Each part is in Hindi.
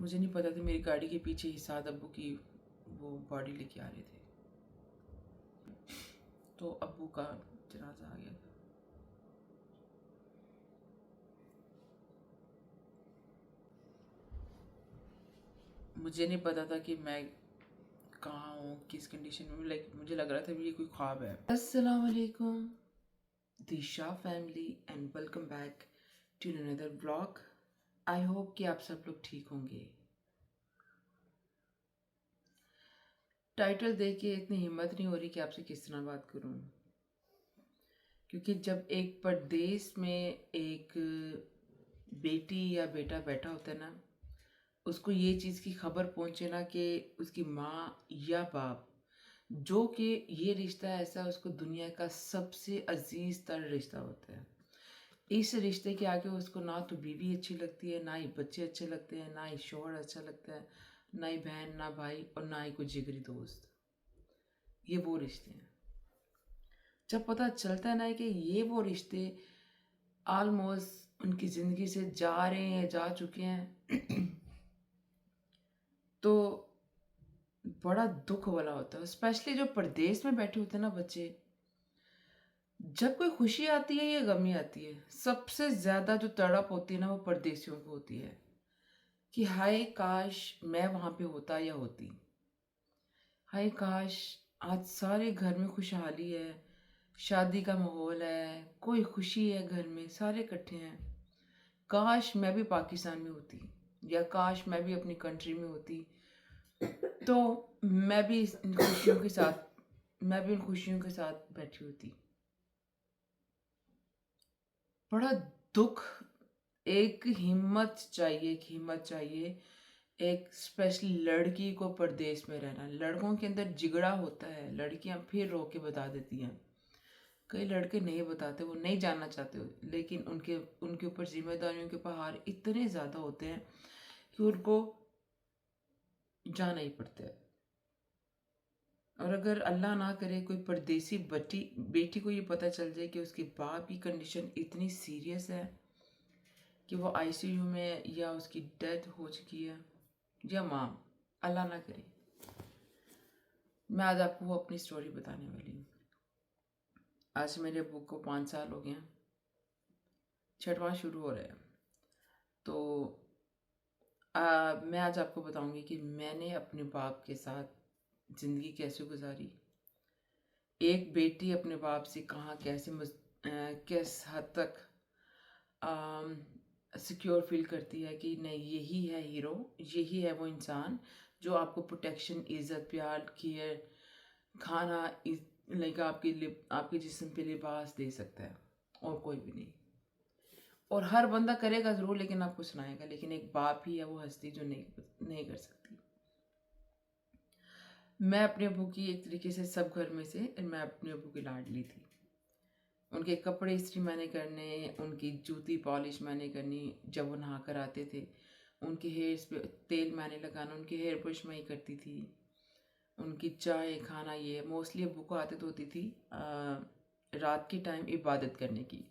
मुझे नहीं पता था मेरी गाड़ी के पीछे ही साद अब्बू की वो बॉडी लेके आ रहे थे, तो अब्बू का जनाजा आ गया था। मुझे नहीं पता था कि मैं कहाँ हूँ, किस कंडीशन में। लाइक मुझे लग रहा था ये कोई ख्वाब है। अस्सलाम वालेकुम Disha family and welcome back to another vlog. I hope कि आप सब लोग ठीक होंगे। टाइटल देख के इतनी हिम्मत नहीं हो रही कि आपसे किस तरह बात करूं, क्योंकि जब एक परदेश में एक बेटी या बेटा बैठा होता है ना, उसको ये चीज़ की खबर पहुंचे ना कि उसकी माँ या बाप, जो कि ये रिश्ता ऐसा उसको दुनिया का सबसे अजीज तर रिश्ता होता है। इस रिश्ते के आगे उसको ना तो बीवी अच्छी लगती है, ना ही बच्चे अच्छे लगते हैं, ना ही शौहर अच्छा लगता है, ना ही बहन, ना भाई, और ना ही कोई जिगरी दोस्त। ये वो रिश्ते हैं। जब पता चलता है ना कि ये वो रिश्ते ऑलमोस्ट उनकी ज़िंदगी से जा रहे हैं, जा चुके हैं, तो बड़ा दुख वाला होता है। स्पेशली जो परदेश में बैठे होते हैं ना बच्चे, जब कोई खुशी आती है या गमी आती है, सबसे ज़्यादा जो तड़प होती है ना वो परदेशियों को होती है कि हाय काश मैं वहाँ पे होता या होती। हाय काश आज सारे घर में खुशहाली है, शादी का माहौल है, कोई खुशी है, घर में सारे इकट्ठे हैं। काश मैं भी पाकिस्तान में होती, या काश मैं भी अपनी कंट्री में होती, तो मैं भी इन खुशियों के साथ मैं भी उन खुशियों के साथ बैठी होती। बड़ा दुख। एक हिम्मत चाहिए, एक हिम्मत चाहिए। एक स्पेशली लड़की को परदेश में रहना, लड़कों के अंदर जिगड़ा होता है, लड़कियां फिर रो के बता देती हैं। कई लड़के नहीं बताते, वो नहीं जानना चाहते हो, लेकिन उनके उनके ऊपर जिम्मेदारियों के पहाड़ इतने ज़्यादा होते हैं कि उनको जाना ही पड़ता है। और अगर अल्लाह ना करे कोई परदेसी बेटी को ये पता चल जाए कि उसके बाप की कंडीशन इतनी सीरियस है कि वो आईसीयू में, या उसकी डेथ हो चुकी है, या माँ, अल्लाह ना करे। मैं आज आपको वो अपनी स्टोरी बताने वाली हूँ। आज मेरे बुक को 5 साल हो गए हैं, 6वां शुरू हो रहा है। तो मैं आज आपको बताऊंगी कि मैंने अपने बाप के साथ ज़िंदगी कैसे गुजारी। एक बेटी अपने बाप से कहाँ कैसे किस हद तक सिक्योर फील करती है कि नहीं, यही है हीरो, यही है वो इंसान जो आपको प्रोटेक्शन, इज़्ज़त, प्यार, केयर, खाना, लाइक आपके जिस्म पे लिबास दे सकता है, और कोई भी नहीं। और हर बंदा करेगा ज़रूर, लेकिन आपको सुनाएगा, लेकिन एक बाप ही है वो हस्ती जो नहीं कर सकती। मैं अपने अबू की एक तरीके से सब घर में से मैं अपने अबू की लाडली थी। उनके कपड़े इस्त्री मैंने करने, उनकी जूती पॉलिश मैंने करनी जब वो नहा कर आते थे, उनके हेयर्स पे तेल मैंने लगाना, उनके हेयर ब्रश मैं ही करती थी, उनकी चाय, खाना, ये मोस्टली अबू को आदत होती थी रात के टाइम इबादत करने की।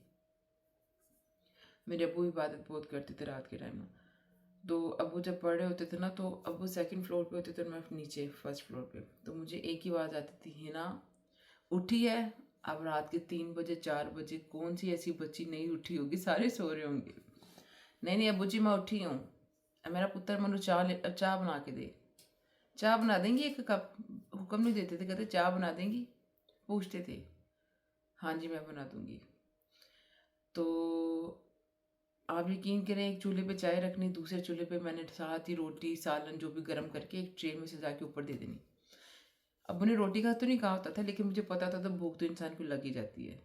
मेरे अबू इबादत बहुत करते थे रात के टाइम में। तो अबू जब पढ़ रहे होते थे ना, तो अबू सेकंड फ्लोर पे होते थे और मैं नीचे फर्स्ट फ्लोर पे। तो मुझे एक ही आवाज़ आती थी, हिना उठी है? अब रात के 3 बजे 4 बजे कौन सी ऐसी बच्ची नहीं उठी होगी, सारे सो रहे होंगे। नहीं नहीं अबू जी मैं उठी हूँ, मेरा पुत्र मनु चाय बना के दे। चाय बना देंगी 1 कप? हुक्म नहीं देते थे, कहते चाय बना देंगी, पूछते थे। हाँ जी मैं बना दूंगी। तो आप यकीन करें, एक चूल्हे पे चाय रखनी, दूसरे चूल्हे पे मैंने साथ ही रोटी सालन जो भी गर्म करके एक ट्रे में सजा के ऊपर दे देनी। अब उन्हें रोटी का तो नहीं कहा होता था, लेकिन मुझे पता था तो भूख तो इंसान को लग ही जाती है,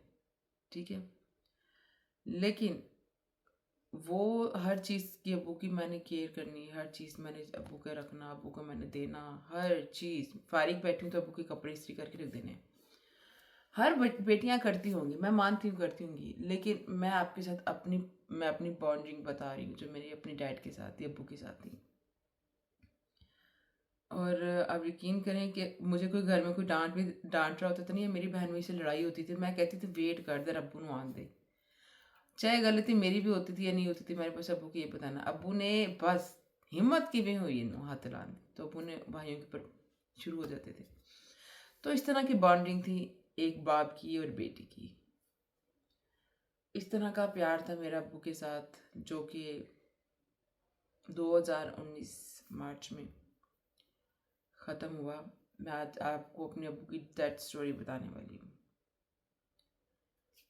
ठीक है। लेकिन वो हर चीज़ की अबू की मैंने केयर करनी, हर चीज़ मैंने अबू का रखना, अबू को मैंने देना, हर चीज़। फारिग बैठी हूँ तो अबू के कपड़े इस्त्री करके रख देने। हर बेटियां करती होंगी, मैं मानती हूँ करती होंगी, लेकिन मैं अपनी बॉन्डिंग बता रही हूँ जो मेरी अपनी डैड के साथ थी, अबू के साथ थी। और आप यकीन करें कि मुझे कोई घर में कोई डांट रहा होता था नहीं, मेरी बहन मेरी से लड़ाई होती थी, मैं कहती थी वेट कर दे, अब्बू नु आन दे। चाहे गलती मेरी भी होती थी या नहीं होती थी, मेरे पास अब्बू को ये बताना। अब्बू ने बस हिम्मत किवें हुई इन्हों हाथ लाने, तो अबू ने भाइयों के ऊपर शुरू हो जाते थे। तो इस तरह की बॉन्डिंग थी एक बाप की और बेटी की। इस तरह का प्यार था मेरा अब्बू के साथ, जो कि 2019 मार्च में ख़त्म हुआ। मैं आज आपको अपने अब्बू की डेथ स्टोरी बताने वाली हूँ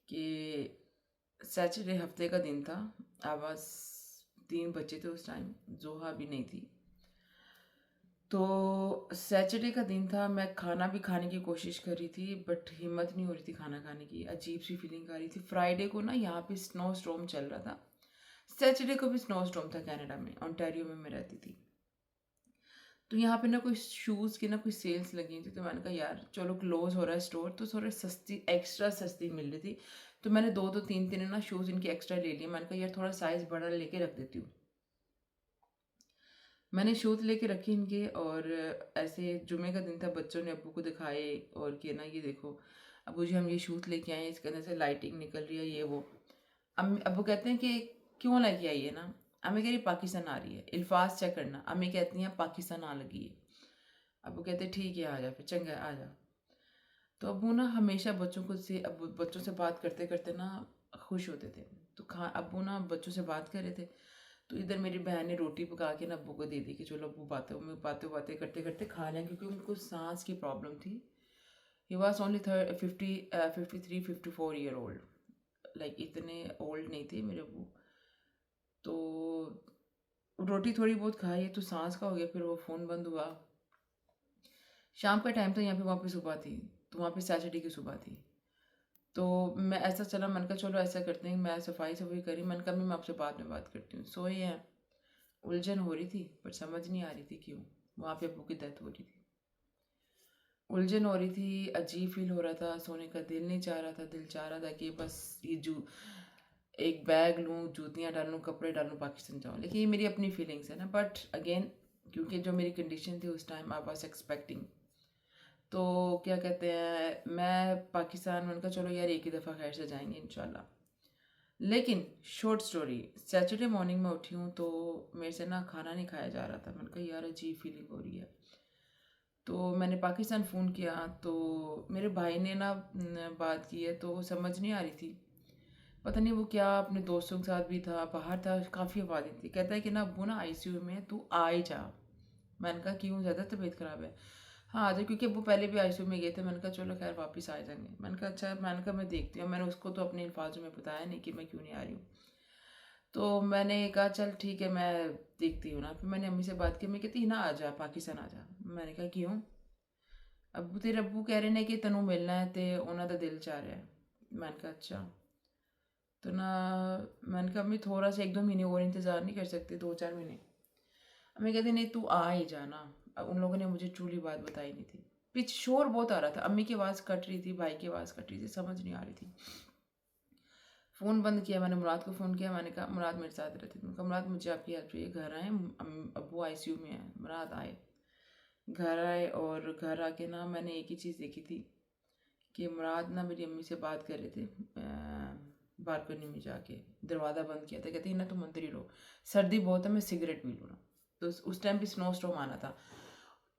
कि सैटरडे हफ्ते का दिन था। आवाज़ 3 बजे थे उस टाइम, जोहा भी नहीं थी। तो सैटरडे का दिन था, मैं खाना भी खाने की कोशिश कर रही थी बट हिम्मत नहीं हो रही थी खाना खाने की, अजीब सी फीलिंग आ रही थी। फ्राइडे को ना यहाँ पे स्नो स्टॉर्म चल रहा था, सैटरडे को भी स्नो स्टॉर्म था कनाडा में, ओंटारियो में मैं रहती थी। तो यहाँ पे ना कोई शूज़ की ना कोई सेल्स लगी थी, तो मैंने कहा यार चलो क्लोज हो रहा है स्टोर, तो थोड़े सस्ती एक्स्ट्रा सस्ती मिल रही थी। तो मैंने दो तीन तीन ना शूज़ इनके एक्स्ट्रा ले लिए। मैंने कहा यार थोड़ा साइज़ बड़ा लेके रख देती हूँ। मैंने शूज़ लेके रखे इनके, और ऐसे जुमे का दिन था, बच्चों ने अब्बू को दिखाए और कि ना ये देखो अब्बू जी हम ये शूज़ लेके आए हैं, इसके अंदर से लाइटिंग निकल रही है, ये वो। अब्बू कहते हैं कि क्यों लेके आई है ना, अम्मी कह रही पाकिस्तान आ रही है, अल्फाज चेक करना, अम्मी कहती हैं पाकिस्तान आ लगी है। अब्बू कहते ठीक है आ जा, फिर चंगा आ जा। तो अब्बू ना हमेशा बच्चों से बात करते करते ना खुश होते थे। तो अब्बू ना बच्चों से बात कर रहे थे, तो इधर मेरी बहन ने रोटी पका के ना अब्बू को दे दी कि चलो अब्बू बातें करते करते खा लें, क्योंकि उनको सांस की प्रॉब्लम थी। He was only 53-54 year old, like इतने ओल्ड नहीं थे मेरे अब्बू। तो रोटी थोड़ी बहुत खाई तो सांस का हो गया, फिर वो फ़ोन बंद हुआ। शाम का टाइम था, यहाँ पे वहाँ पे सुबह थी, तो वहाँ पे सैटरडे की सुबह थी। तो मैं ऐसा चला, मैंने कहा चलो ऐसा करते हैं, मैं सफाई करी, मैंने कहा मैं आपसे बाद में बात करती हूँ। सोए हैं, उलझन हो रही थी पर समझ नहीं आ रही थी क्यों वहाँ पे अब्बू की डेथ हो रही थी। उलझन हो रही थी, अजीब फील हो रहा था, सोने का दिल नहीं चाह रहा था, दिल चाह रहा था कि बस ये एक बैग लूँ, जूतियाँ डालूँ, कपड़े डालूँ, पाकिस्तान जाऊँ। लेकिन ये मेरी अपनी फीलिंग्स है ना, बट अगेन क्योंकि जो मेरी कंडीशन थी उस टाइम आई वॉज एक्सपेक्टिंग, तो क्या कहते हैं मैं पाकिस्तान, मैंने कहा चलो यार एक ही दफ़ा खैर से जाएंगे इंशाल्लाह। लेकिन शॉर्ट स्टोरी, सैटरडे मॉर्निंग में उठी हूँ तो मेरे से ना खाना नहीं खाया जा रहा था। मैंने कहा यार अजीब फीलिंग हो रही है, तो मैंने पाकिस्तान फ़ोन किया, तो मेरे भाई ने ना बात की है, तो समझ नहीं आ रही थी, पता नहीं वो क्या अपने दोस्तों के साथ भी था, बाहर था, काफ़ी आवाज़ें थी। कहता है कि ना अब्बू ना आईसीयू में है, तू आ ही जा। मैंने कहा क्यों, ज़्यादा तबीयत ख़राब है? हाँ आ जाओ, क्योंकि अब्बू पहले भी आईसीयू में गए थे। मैंने कहा चलो खैर वापस आ जाएंगे। मैंने कहा अच्छा, मैंने कहा मैं देखती हूँ, मैंने उसको तो अपने अल्फाजों में बताया नहीं कि मैं क्यों नहीं आ रही हूँ। तो मैंने कहा चल ठीक है मैं देखती हूँ ना। फिर मैंने अम्मी से बात की, मैं कहती ना आ जा पाकिस्तान आ जा। मैंने कहा क्यों? अब्बू तेरे अब्बू कह रहे ने कि तेनों मिलना है, तो उन्हों का दिल चाह रहा है। मैंने कहा अच्छा। तो ना मैंने कहा अम्मी थोड़ा सा 1-2 महीने और इंतज़ार नहीं कर सकते, 2-4 महीने? अम्मी कहती नहीं तू आ ही जाना। अब उन लोगों ने मुझे ट्रूली बात बताई नहीं थी, पीछे शोर बहुत आ रहा था, अम्मी की आवाज़ कट रही थी, भाई की आवाज़ कट रही थी, समझ नहीं आ रही थी। फ़ोन बंद किया, मैंने मुराद को फ़ोन किया। मैंने कहा मुराद मेरे साथ रहती थी, मैंने कहा मुराद मुझे आपकी हेल्प चाहिए, घर आए, अब्बू आईसीयू में है। मुराद आए, घर आए, और घर आके ना मैंने एक ही चीज़ देखी थी कि मुराद ना मेरी अम्मी से बात कर रहे थे बालकनी में जाके, दरवाज़ा बंद किया था। कहती है ना तुम अंदर ही लो, सर्दी बहुत है, मैं सिगरेट पी लूँ ना। तो उस टाइम भी स्नो स्टॉर्म आना था।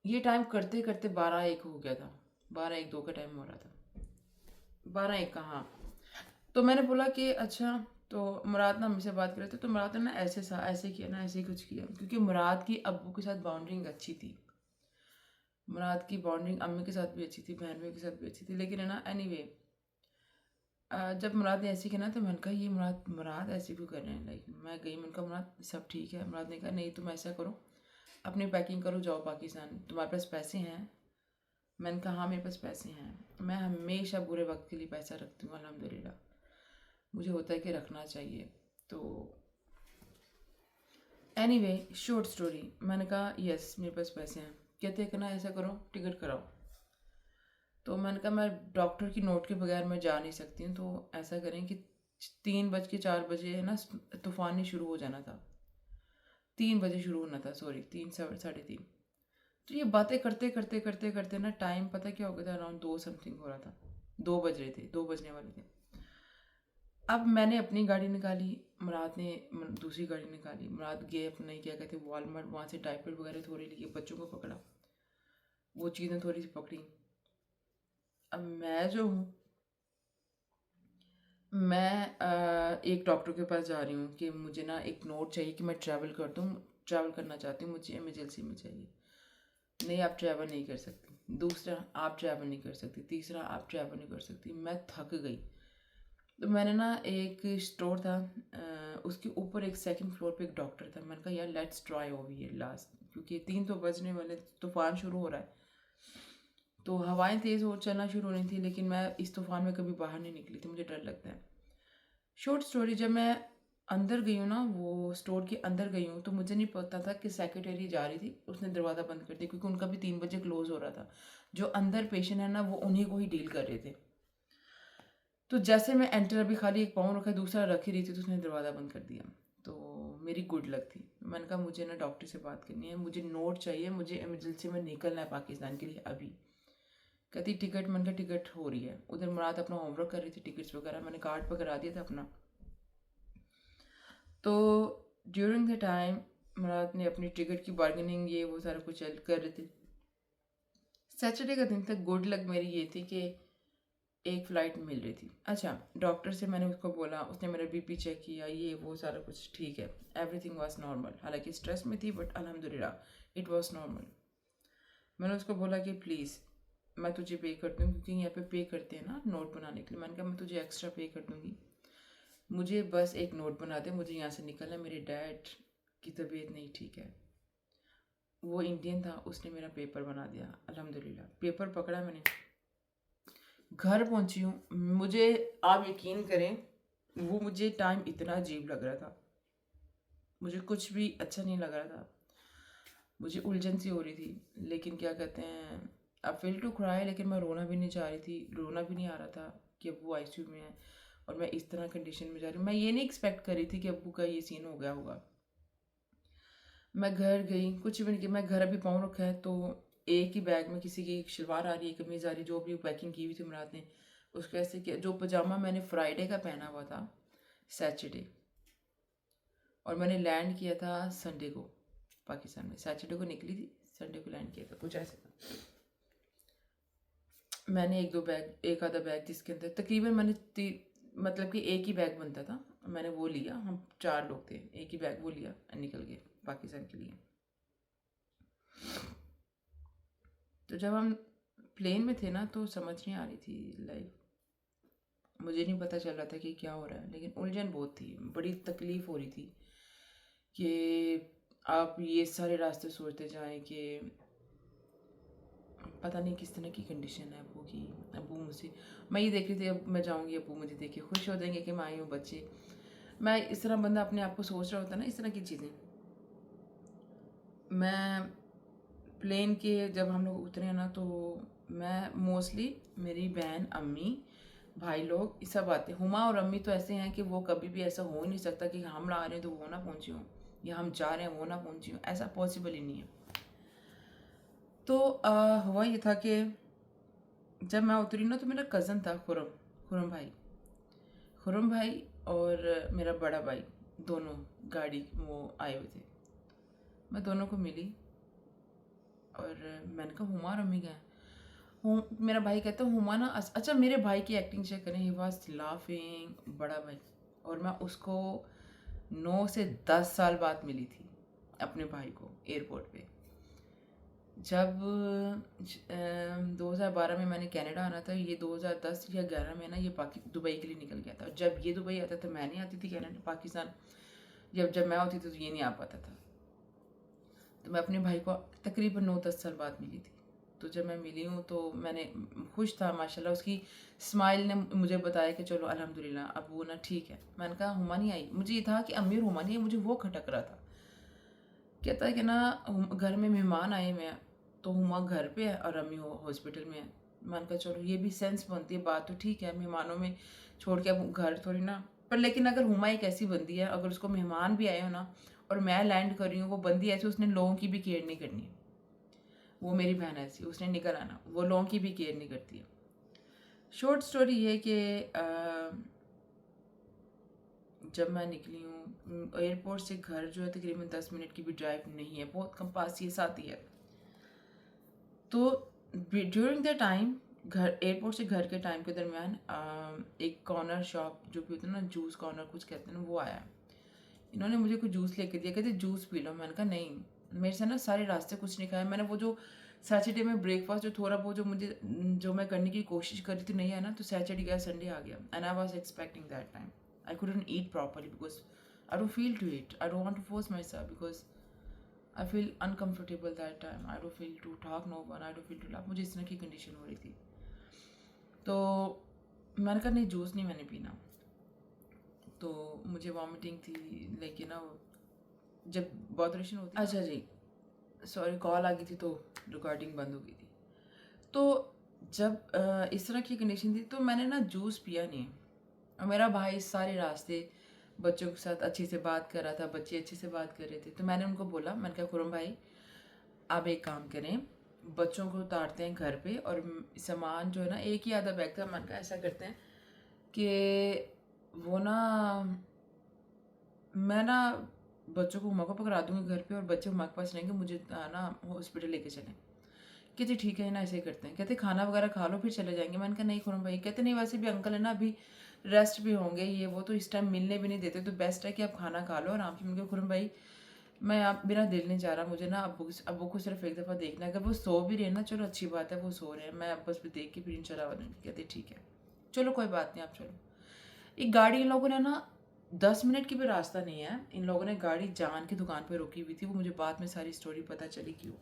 ये टाइम करते करते 12-1 हो गया था, 12-1-2 का टाइम हो रहा था, 12-1 का, हाँ। तो मैंने बोला कि अच्छा, तो मुराद ना मुझसे बात कर रहे थे, तो मुराद ने ना ऐसे किया ना, ऐसे ही कुछ किया, क्योंकि मुराद की अब्बू के साथ बाउंडिंग अच्छी थी। मुराद की बॉन्डिंग अम्मी के साथ भी अच्छी थी, बहन भाई के साथ भी अच्छी थी, लेकिन है ना एनीवे जब मुराद ने ऐसे किया ना, तो मैंने कहा ये मुराद ऐसे क्यों कर रहे हैं। लाइक मैं गई, मैंने कहा मुराद सब ठीक है? मुराद ने कहा नहीं तुम ऐसा करो, अपनी पैकिंग करो, जाओ पाकिस्तान, तुम्हारे पास पैसे हैं? मैंने कहा हाँ मेरे पास पैसे हैं, मैं हमेशा बुरे वक्त के लिए पैसा रखती हूँ, अल्हम्दुलिल्लाह, मुझे होता है कि रखना चाहिए। तो एनीवे शॉर्ट स्टोरी, मैंने कहा यस मेरे पास पैसे हैं। कहते हैं कि ना ऐसा करो टिकट कराओ। तो मैंने कहा मैं डॉक्टर की नोट के बगैर मैं जा नहीं सकती हूँ, तो ऐसा करें कि 3 बज के 4 बजे है ना, तूफ़ान ही शुरू हो जाना था, 3 बजे शुरू होना था, सॉरी 3 साढ़े 3। तो ये बातें करते करते करते करते ना टाइम पता क्या हो गया था, अराउंड 2 समथिंग हो रहा था, 2 बज रहे थे, 2 बजने वाले थे। अब मैंने अपनी गाड़ी निकाली, मुराद ने दूसरी गाड़ी निकाली। मुराद गए अपने क्या कहते वॉलमार्ट, वहाँ से डायपर वगैरह थोड़े लिए, बच्चों को पकड़ा, वो चीज़ें थोड़ी सी पकड़ी। अब मैं जो हूँ, मैं एक डॉक्टर के पास जा रही हूँ कि मुझे ना एक नोट चाहिए कि मैं ट्रैवल कर दूँ, ट्रैवल करना चाहती हूँ, मुझे इमरजेंसी में चाहिए। नहीं, आप ट्रैवल नहीं कर सकती। दूसरा, आप ट्रैवल नहीं कर सकती। तीसरा, आप ट्रैवल नहीं कर सकती। मैं थक गई। तो मैंने ना, एक स्टोर था, उसके ऊपर एक सेकंड फ्लोर पे एक डॉक्टर था। मैंने कहा यार let's try over here last, क्योंकि 3 तो बजने वाले, तूफान शुरू हो रहा है, तो हवाएं तेज़ हो चलना शुरू हो रही थी, लेकिन मैं इस तूफान में कभी बाहर नहीं निकली थी, मुझे डर लगता है। शॉर्ट स्टोरी, जब मैं अंदर गई हूँ ना, वो स्टोर के अंदर गई हूँ, तो मुझे नहीं पता था कि सेक्रेटरी जा रही थी, उसने दरवाज़ा बंद कर दिया, क्योंकि उनका भी 3 बजे क्लोज हो रहा था। जो अंदर पेशेंट है ना, वो उन्हीं को ही डील कर रहे थे। तो जैसे मैं एंटर, अभी खाली एक पाँव रखा, दूसरा रख ही रही थी, तो उसने दरवाज़ा बंद कर दिया। तो मेरी गुड लक थी। मैंने कहा मुझे ना डॉक्टर से बात करनी है, मुझे नोट चाहिए, मुझे इमरजेंसी में निकलना है पाकिस्तान के लिए अभी। कहती टिकट। मैंने कहा टिकट हो रही है। उधर मुराद अपना होमवर्क कर रही थी, टिकट्स वगैरह मैंने कार्ड पर करा दिया था अपना। तो ड्यूरिंग द टाइम मुराद ने अपनी टिकट की बार्गेनिंग, ये वो सारा कुछ कर रहे थे। सैटरडे का दिन था। गुड लक मेरी ये थी कि एक फ़्लाइट मिल रही थी। अच्छा, डॉक्टर से मैंने उसको बोला, उसने मेरा बीपी चेक किया, ये वो सारा कुछ ठीक है, एवरीथिंग वाज नॉर्मल। हालांकि स्ट्रेस में थी, बट अल्हम्दुलिल्लाह इट वाज नॉर्मल। मैंने उसको बोला कि प्लीज़ मैं तुझे पे कर दूँ, क्योंकि यहाँ पे पे करते हैं ना नोट बनाने के लिए। मैंने कहा मैं तुझे एक्स्ट्रा पे कर दूँगी, मुझे बस एक नोट बना दे, मुझे यहाँ से निकलना है, मेरे डैड की तबीयत नहीं ठीक है। वो इंडियन था, उसने मेरा पेपर बना दिया। अल्हम्दुलिल्लाह पेपर पकड़ा मैंने, घर पहुंची हूँ। मुझे, आप यकीन करें, वो मुझे टाइम इतना अजीब लग रहा था, मुझे कुछ भी अच्छा नहीं लग रहा था, मुझे उलझन सी हो रही थी। लेकिन क्या कहते हैं, आई फील टू क्राई, लेकिन मैं रोना भी नहीं चाह रही थी, रोना भी नहीं आ रहा था कि अब्बू आईसीयू में है और मैं इस तरह कंडीशन में जा रही हूँ। मैं ये नहीं एक्सपेक्ट कर रही थी कि अब्बू का ये सीन हो गया होगा। मैं घर गई, कुछ भी नहीं किया, मैं घर अभी पाँव रखा है, तो एक ही बैग में किसी की शलवार आ रही है, कमीज़ आ रही है, जो भी पैकिंग की हुई थी मुराद ने, उसको ऐसे किया। जो पजामा मैंने फ्राइडे का पहना हुआ था, सैटरडे, और मैंने लैंड किया था संडे को पाकिस्तान में। सैटरडे को निकली थी, संडे को लैंड किया था, कुछ ऐसे था। मैंने एक दो बैग, एक आधा बैग जिसके अंदर तकरीबन मैंने मतलब कि एक ही बैग बनता था, मैंने वो लिया। हम 4 लोग थे, एक ही बैग वो लिया और निकल गए पाकिस्तान के लिए। तो जब हम प्लेन में थे ना, तो समझ नहीं आ रही थी लाइफ, मुझे नहीं पता चल रहा था कि क्या हो रहा है, लेकिन उलझन बहुत थी, बड़ी तकलीफ़ हो रही थी कि आप ये सारे रास्ते सोचते जाएं कि पता नहीं किस तरह की कंडीशन है अबू की। अबू मुझसे, मैं ये देख रही थी, अब मैं जाऊंगी, अबू मुझे देख के खुश हो जाएंगे कि मैं आई हूँ, बच्चे। मैं इस तरह, बंदा अपने आप को सोच रहा होता है ना, इस तरह की चीज़ें। मैं प्लेन के जब हम लोग उतरे ना, तो मैं मोस्टली, मेरी बहन, अम्मी, भाई लोग ये सब आते हैं। हुमा और अम्मी तो ऐसे हैं कि वो कभी भी ऐसा हो ही नहीं सकता कि हम ला रहे हैं तो वो ना पहुंची हूँ, या हम जा रहे हैं वो ना पहुंची हूँ, ऐसा पॉसिबल ही नहीं है। तो हुआ ये था कि जब मैं उतरी ना, तो मेरा कज़न था खुरम, खुरम भाई और मेरा बड़ा भाई, दोनों गाड़ी वो आए हुए थे। मैं दोनों को मिली और मैंने कहा हुमा और अम्मी गए। मेरा भाई कहता है हुमा ना, अच्छा मेरे भाई की एक्टिंग चेक करें, ही वाज लाफिंग, बड़ा भाई। और मैं उसको 9 से 10 साल बाद मिली थी, अपने भाई को एयरपोर्ट पे। जब 2012 में मैंने कनाडा आना था, ये 2010 या 11 में ना, ये दुबई के लिए निकल गया था। जब ये दुबई आता था, मैं नहीं आती थी कनाडा, पाकिस्तान। जब मैं होती थी, तो ये नहीं आ पाता था। तो मैं अपने भाई को तकरीबन 9-10 साल बाद मिली थी। तो जब मैं मिली हूँ, तो मैंने, खुश था माशाल्लाह, उसकी स्माइल ने मुझे बताया कि चलो अल्हम्दुलिल्लाह अब वो ना ठीक है। मैंने कहा हुमा नहीं आई, मुझे ये था कि अम्मी और हुमा नहीं आई, मुझे वो खटक रहा था। कहता है कि ना घर में मेहमान आए हुए हैं, तो हुमा घर पे है और अम्मी हॉस्पिटल में है। मैंने कहा चलो ये भी सेंस बनती है, बात तो ठीक है, मेहमानों में छोड़ के अब घर थोड़ी ना। पर लेकिन अगर हुमा एक ऐसी बंदी है, अगर उसको मेहमान भी आए हो ना और मैं लैंड कर रही हूँ, वो बंदी ऐसी, उसने लोगों की भी केयर नहीं करनी है। वो मेरी बहन ऐसी, उसने निकल आना, वो लोगों की भी केयर नहीं करती है। शॉर्ट स्टोरी ये कि जब मैं निकली हूँ एयरपोर्ट से घर जो है तकरीबन 10 मिनट की भी ड्राइव नहीं है, बहुत कम पास ही साथ ही है। तो ड्यूरिंग द टाइम घर एयरपोर्ट से घर के टाइम के दरमियान एक कॉर्नर शॉप जो भी होता है ना, जूस कॉर्नर कुछ कहते हैं ना, वो आया। इन्होंने मुझे कुछ जूस लेके दिया, कहते जूस पी लो। मैंने कहा नहीं, मेरे से ना सारे रास्ते कुछ नहीं खाया मैंने। वो जो सैटरडे में ब्रेकफास्ट जो थोड़ा बहुत जो मैं करने की कोशिश कर रही थी नहीं है ना, तो सैटरडे गया, संडे आ गया, and I was expecting that time I couldn't eat properly because I don't feel to eat, I don't want to force my self because I feel uncomfortable that time, I don't feel to talk no one, I don't feel to laugh, मुझे इस तरह की कंडीशन हो रही थी। तो मैंने कहा नहीं, जूस नहीं मैंने पीना। तो मुझे वॉमिटिंग थी, लेकिन ना जब बॉदरेशन होती, अच्छा जी सॉरी कॉल आ गई थी तो रिकॉर्डिंग बंद हो गई थी। तो जब इस तरह की कंडीशन थी तो मैंने ना जूस पिया नहीं। और मेरा भाई सारे रास्ते बच्चों के साथ अच्छे से बात कर रहा था, बच्चे अच्छे से बात कर रहे थे। तो मैंने उनको बोला, मैंने कहा खुरम भाई आप एक काम करें, बच्चों को उतारते हैं घर पे और सामान जो है ना, एक ही आधा बैग था, मैंने कहा ऐसा करते हैं कि वो ना मैं ना बच्चों को हुमा को पकड़ा दूंगी घर पे और बच्चे हुमा के पास रहेंगे, मुझे ना हॉस्पिटल लेके चलें। कहते ठीक है ना, ऐसे ही करते हैं। कहते खाना वगैरह खा लो फिर चले जाएंगे। मैंने कहा नहीं खुरम भाई, कहते नहीं वैसे भी अंकल है ना अभी रेस्ट भी होंगे, ये वो तो इस टाइम मिलने भी नहीं देते, तो बेस्ट है कि आप खाना खा लो आराम से। मैंने कहा खुरम भाई मैं आप मेरा दिल नहीं चाह रहा, मुझे ना अब्बू को सिर्फ एक दफ़ा देखना है, अगर वो सो भी रहे ना चलो अच्छी बात है, वो सो रहे हैं, मैं बस भी देख के फिर इंशाल्लाह बनेंगे। कहते ठीक है चलो कोई बात नहीं, आप चलो। एक गाड़ी इन लोगों ने ना 10 मिनट की भी रास्ता नहीं है, इन लोगों ने गाड़ी जान की दुकान पे रोकी हुई थी, वो मुझे बाद में सारी स्टोरी पता चली क्यों।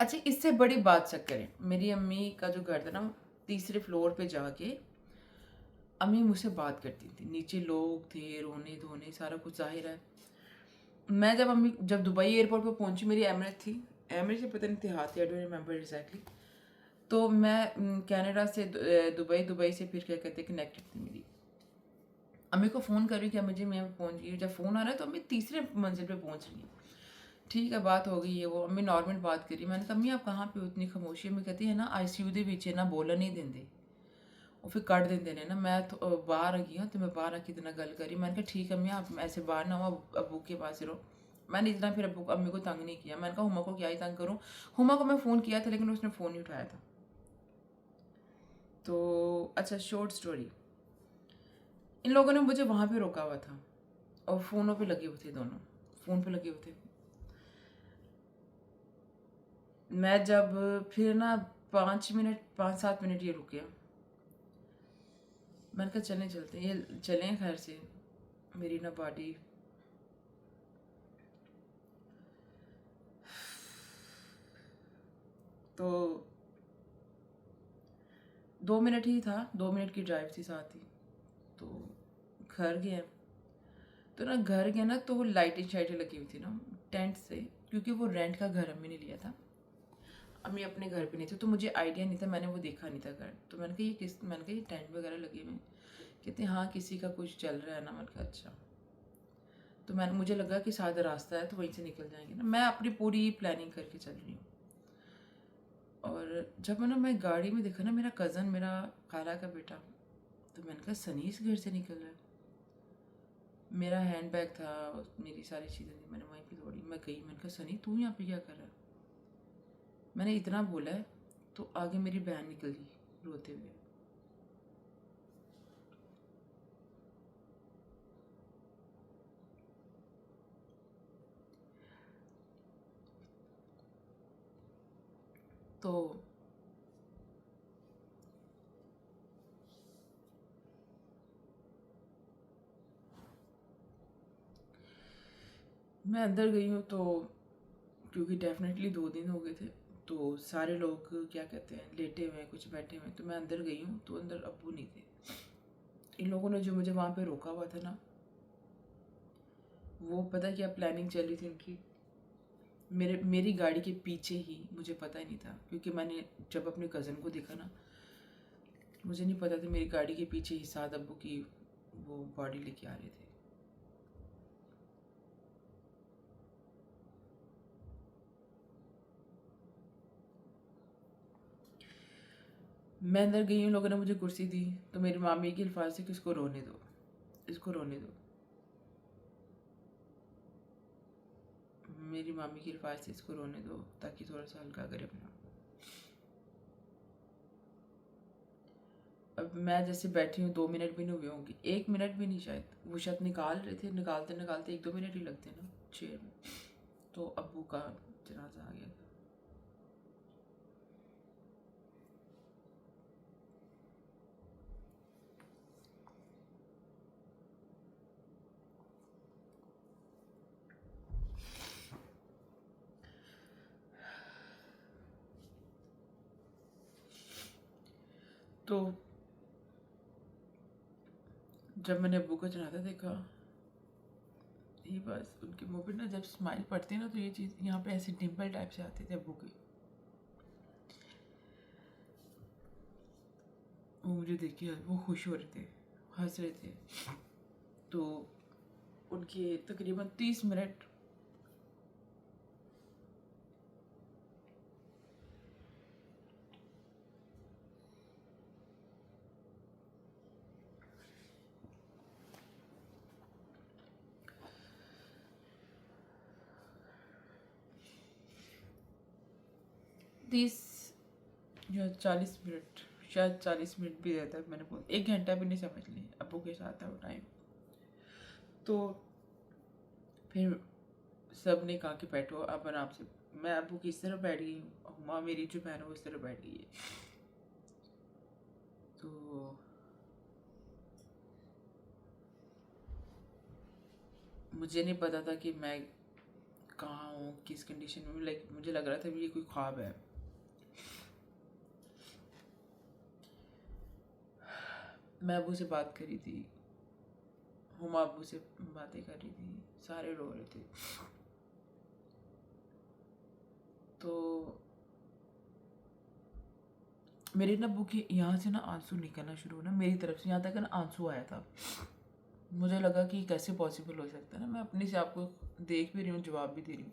अच्छा इससे बड़ी बात चेक करें, मेरी अम्मी का जो घर था ना, तीसरे फ्लोर पे जाके अम्मी मुझसे बात करती थी, नीचे लोग थे रोने धोने सारा कुछ जाहिर है। मैं जब दुबई एयरपोर्ट पे पहुंची, मेरी एमरेट्स थी, एमरेट्स से पता नहीं थी हाथ, आई डोंट रिमेंबर एग्जैक्टली। तो मैं कनाडा से दुबई, दुबई से फिर क्या कहते हैं कनेक्टेड थी मेरी। अम्मी को फ़ोन कर रही कि अम्मी जी मैं पहुंच गई, जब फ़ोन आ रहा है तो अम्मी तीसरे मंजिल पे पहुंच रही है। ठीक है बात हो गई है, वो अम्मी नॉर्मल बात करी। मैंने कहा अम्मी आप कहाँ पे हो, इतनी खामोशी। अम्मी कहती है ना आईसीयू ਦੇ ਵਿੱਚ ना बोलन नहीं देंगे, वो फिर कट देंगे ने ना। मैं तो बाहर आ गई हूँ, तो मैं बाहर आके इतना गल करी। मैंने कहा ठीक है अम्मी आप ऐसे बाहर ना हो, अबू के पास रहो। मैंने इतना फिर अम्मी को तंग नहीं किया। मैंने कहा हुमा को क्या ही तंग करूँ, हुमा को मैं फ़ोन किया था लेकिन उसने फ़ोन नहीं उठाया था। तो अच्छा शॉर्ट स्टोरी, इन लोगों ने मुझे वहाँ पे रोका हुआ था और फ़ोनों पे लगे हुए थे, दोनों फ़ोन पे लगे हुए थे। मैं जब फिर ना 5 मिनट 5-7 मिनट ये रुके, मैंने कहा चलें चलते ये चलें खैर से, मेरी ना बॉडी तो 2 मिनट ही था, 2 मिनट की ड्राइव थी साथ ही। तो घर गए, तो ना घर गए ना तो लाइटें शाइटें लगी हुई थी ना टेंट से, क्योंकि वो रेंट का घर अम्मी ने लिया था, अम्मी अपने घर पे नहीं थी, तो मुझे आइडिया नहीं था, मैंने वो देखा नहीं था घर। तो मैंने कहा ये टेंट वगैरह लगे हुए हैं। कहते हाँ किसी का कुछ चल रहा है ना। मैंने कहा अच्छा। तो मुझे लगा कि सादा रास्ता है तो वहीं से निकल जाएंगे ना, मैं अपनी पूरी प्लानिंग करके चल रही हूँ। और जब मैं गाड़ी में देखा ना मेरा कज़न, मेरा खाला का बेटा, तो मैंने कहा सनी इस घर से निकल रहा है। मेरा हैंड बैग था, मेरी सारी चीज़ें थी, मैंने वहीं पे दौड़ी, मैं गई, मैंने कहा सनी तू यहाँ पे क्या कर रहा है। मैंने इतना बोला है तो आगे मेरी बहन निकल गई रोते हुए। तो मैं अंदर गई हूँ, तो क्योंकि डेफिनेटली 2 दिन हो गए थे, तो सारे लोग क्या कहते हैं लेटे हुए हैं, कुछ बैठे हुए हैं। तो मैं अंदर गई हूँ तो अंदर अब्बू नहीं थे। इन लोगों ने जो मुझे वहाँ पे रोका हुआ था ना, वो पता क्या प्लानिंग चल रही थी इनकी, मेरी गाड़ी के पीछे ही, मुझे पता ही नहीं था, क्योंकि मैंने जब अपने कज़न को देखा ना, मुझे नहीं पता था मेरी गाड़ी के पीछे ही साद अब्बू की वो बॉडी लेके आ रहे थे। मैं अंदर गई हूँ, लोगों ने मुझे कुर्सी दी, तो मेरी मामी के अल्फाज से कि उसको रोने दो। इसको रोने दो। मेरी मामी की रिवाज से इसको रोने दो ताकि थोड़ा सा हल्का करे अपना। अब मैं जैसे बैठी हूँ 2 मिनट भी नहीं हुए होंगे, 1 मिनट भी नहीं शायद, वो शायद निकाल रहे थे, निकालते निकालते 1-2 मिनट ही लगते ना चेयर में, तो अब्बू का जनाजा आ गया था। तो जब मैंने अब्बू का जनाजा देखा, ये बस उनके मुंह पे ना जब स्माइल पड़ती है ना, तो ये चीज़ यहाँ पे ऐसे डिम्पल टाइप से आते थे अब्बू के। वो मुझे देख के वो खुश हो रहे थे, हंस रहे थे। तो उनके तकरीबन 30 मिनट तीस या 40 मिनट, शायद 40 मिनट भी रहता है, मैंने बोल 1 घंटा भी नहीं समझ ली अब्बू के साथ था वो टाइम। तो फिर सब ने कहा कि बैठो अब आराम से। मैं अब्बू की इस तरफ बैठ गई हूँ, हुमा मेरी जो बहन है वो इस तरफ बैठ गई है। तो मुझे नहीं पता था कि मैं कहाँ हूँ, किस कंडीशन में, लाइक मुझे लग रहा था ये कोई ख्वाब है। मैं अब्बू से बात करी थी, हुमा अब्बू से बातें कर रही थी, सारे रो रहे थे। तो मेरे ना अब्बू के यहाँ से ना आंसू निकलना शुरू हुआ ना, मेरी तरफ से यहाँ तक ना आंसू आया था। मुझे लगा कि कैसे पॉसिबल हो सकता है ना, मैं अपने से आपको देख भी रही हूँ, जवाब भी दे रही हूँ,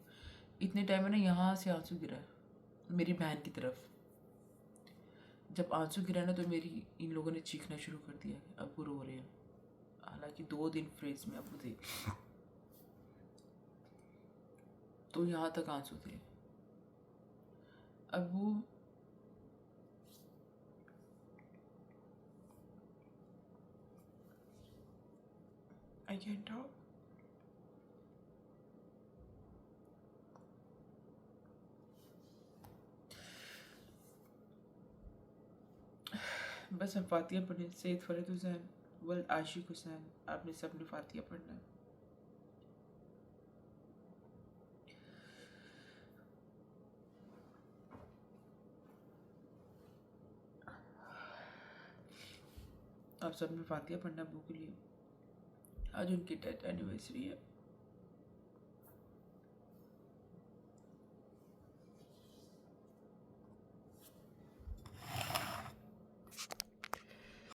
इतने टाइम में ना यहाँ से आंसू गिरा मेरी बहन की तरफ। जब आंसू गिरा ना तो मेरी इन लोगों ने चीखना शुरू कर दिया, अब्बू रो रहे हैं। हालांकि 2 दिन फ्रेज में अब्बू थे, तो यहाँ तक आंसू थे। अब्बू आई कैन टॉक। बस हम फातिया पढ़े, सैयद फरीद हुसैन, वल्द आशिक हुसैन, आपने सब ने फातिया पढ़ना है। आप सब ने फातिया पढ़ना अब्बू के लिए। आज उनकी डेथ एनिवर्सरी है।